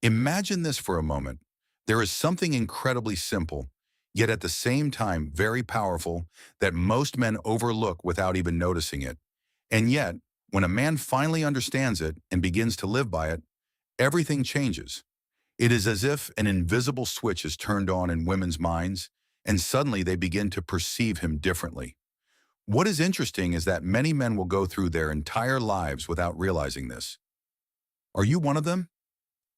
Imagine this for a moment. There is something incredibly simple, yet at the same time very powerful, that most men overlook without even noticing it. And yet, when a man finally understands it and begins to live by it, everything changes. It is as if an invisible switch is turned on in women's minds, and suddenly they begin to perceive him differently. What is interesting is that many men will go through their entire lives without realizing this. Are you one of them?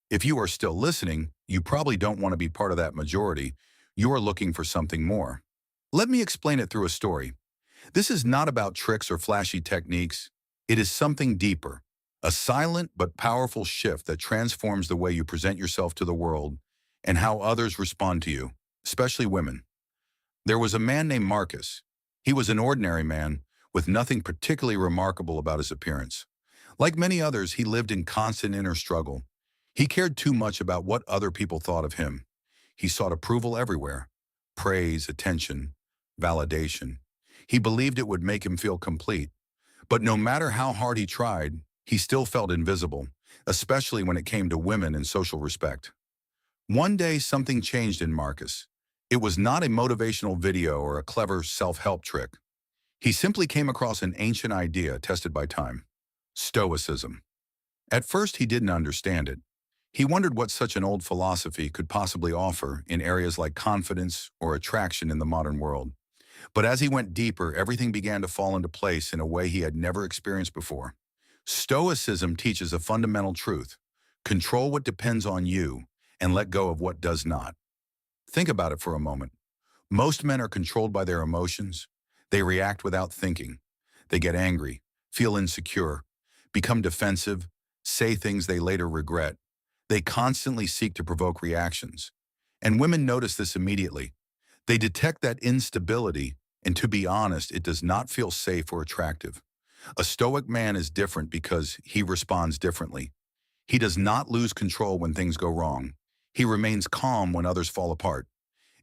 If you are still listening, you probably don't want to be part of that majority. You are looking for something more. Let me explain it through a story. This is not about tricks or flashy techniques. It is something deeper, a silent but powerful shift that transforms the way you present yourself to the world and how others respond to you, especially women. There was a man named Marcus. He was an ordinary man with nothing particularly remarkable about his appearance. Like many others, he lived in constant inner struggle. He cared too much about what other people thought of him. He sought approval everywhere, praise, attention, validation. He believed it would make him feel complete. But no matter how hard he tried, he still felt invisible, especially when it came to women and social respect. One day, something changed in Marcus. It was not a motivational video or a clever self-help trick. He simply came across an ancient idea tested by time: Stoicism. At first, he didn't understand it. He wondered what such an old philosophy could possibly offer in areas like confidence or attraction in the modern world. But as he went deeper, everything began to fall into place in a way he had never experienced before. Stoicism teaches a fundamental truth: control what depends on you and let go of what does not. Think about it for a moment. Most men are controlled by their emotions. They react without thinking. They get angry, feel insecure, become defensive, say things they later regret. They constantly seek to provoke reactions. And women notice this immediately. They detect that instability, and to be honest, it does not feel safe or attractive. A stoic man is different because he responds differently. He does not lose control when things go wrong. He remains calm when others fall apart.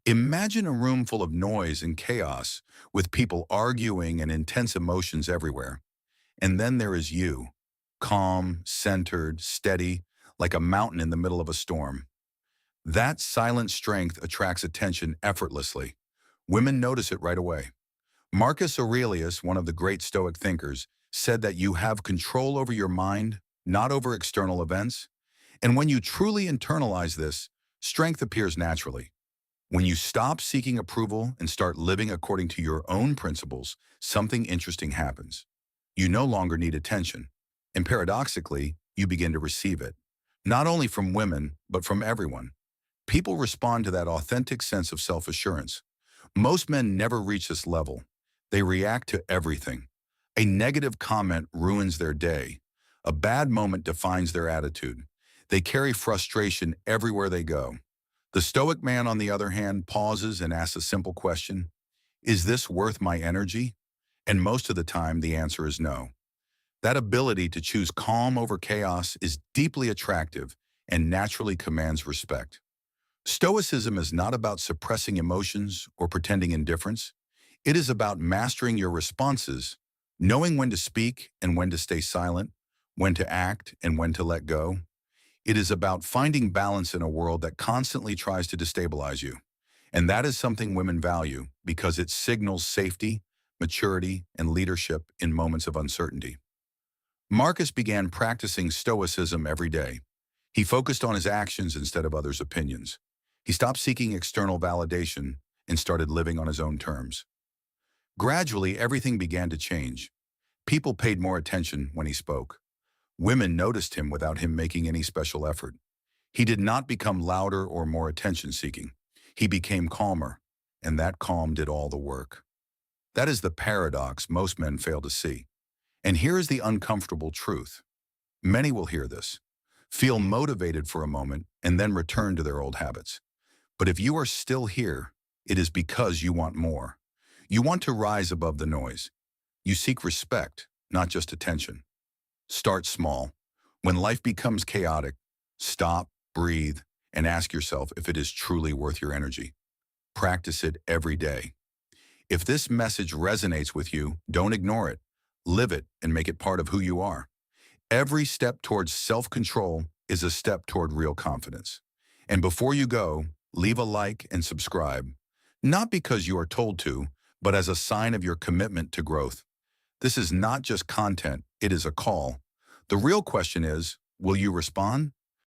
Imagine a room full of noise and chaos, with people arguing and intense emotions everywhere. And then there is you, calm, centered, steady, like a mountain in the middle of a storm. That silent strength attracts attention effortlessly. Women notice it right away. Marcus Aurelius, one of the great Stoic thinkers, said that you have control over your mind, not over external events. And when you truly internalize this, strength appears naturally. When you stop seeking approval and start living according to your own principles, something interesting happens. You no longer need attention. And paradoxically, you begin to receive it. Not only from women, but from everyone. People respond to that authentic sense of self-assurance. Most men never reach this level. They react to everything. A negative comment ruins their day. A bad moment defines their attitude. They carry frustration everywhere they go. The Stoic man, on the other hand, pauses and asks a simple question: is this worth my energy? And most of the time, the answer is no. That ability to choose calm over chaos is deeply attractive and naturally commands respect. Stoicism is not about suppressing emotions or pretending indifference. It is about mastering your responses, knowing when to speak and when to stay silent, when to act and when to let go. It is about finding balance in a world that constantly tries to destabilize you. And that is something women value because it signals safety, maturity, and leadership in moments of uncertainty. Marcus began practicing Stoicism every day. He focused on his actions instead of others' opinions. He stopped seeking external validation and started living on his own terms. Gradually, everything began to change. People paid more attention when he spoke. Women noticed him without him making any special effort. He did not become louder or more attention-seeking. He became calmer, and that calm did all the work. That is the paradox most men fail to see. And here is the uncomfortable truth. Many will hear this, feel motivated for a moment, and then return to their old habits. But if you are still here, it is because you want more. You want to rise above the noise. You seek respect, not just attention. Start small. When life becomes chaotic, stop, breathe, and ask yourself if it is truly worth your energy. Practice it every day. If this message resonates with you, don't ignore it. Live it and make it part of who you are. Every step towards self-control is a step toward real confidence. And before you go, leave a like and subscribe, not because you are told to, but as a sign of your commitment to growth. This is not just content, it is a call. The real question is, will you respond?